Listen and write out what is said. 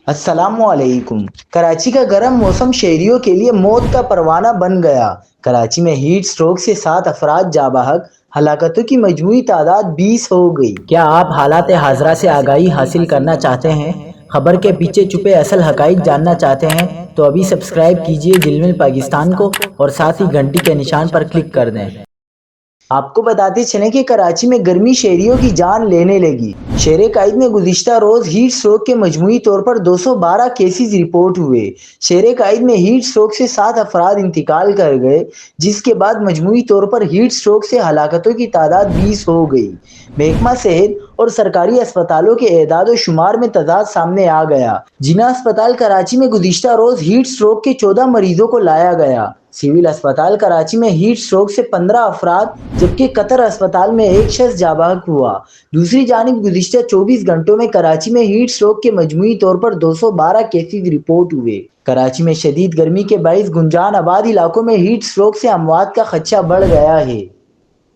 السلام علیکم۔ کراچی کا گرم موسم شہریوں کے لیے موت کا پروانہ بن گیا۔ کراچی میں ہیٹ سٹروک سے 7 افراد جاں بحق، ہلاکتوں کی مجموعی تعداد 20 ہو گئی۔ کیا آپ حالات حاضرہ سے آگاہی حاصل کرنا چاہتے ہیں؟ خبر کے پیچھے چھپے اصل حقائق جاننا چاہتے ہیں تو ابھی سبسکرائب کیجئے جلمل پاکستان کو اور ساتھ ہی گھنٹی کے نشان پر کلک کر دیں۔ آپ کو بتاتے چلیں کہ کراچی میں گرمی شہریوں کی جان لینے لگی۔ شہر قائد میں گزشتہ روز ہیٹ سٹروک کے مجموعی طور پر 212 کیسز رپورٹ ہوئے۔ شہر قائد میں ہیٹ سٹروک سے 7 افراد انتقال کر گئے، جس کے بعد مجموعی طور پر ہیٹ سٹروک سے ہلاکتوں کی تعداد 20 ہو گئی۔ محکمہ صحت اور سرکاری اسپتالوں کے اعداد و شمار میں تضاد سامنے آ گیا۔ جناح اسپتال کراچی میں گزشتہ روز ہیٹ سٹروک کے 14 مریضوں کو لایا گیا۔ سول اسپتال کراچی میں ہیٹ سٹروک سے 15 افراد جبکہ قطر اسپتال میں ایک شخص جاں بحق ہوا۔ دوسری جانب گزشتہ 24 گھنٹوں میں کراچی میں ہیٹ سٹروک کے مجموعی طور پر 212 کیسز رپورٹ ہوئے۔ کراچی میں شدید گرمی کے باعث گنجان آباد علاقوں میں ہیٹ سٹروک سے اموات کا خدشہ بڑھ گیا ہے۔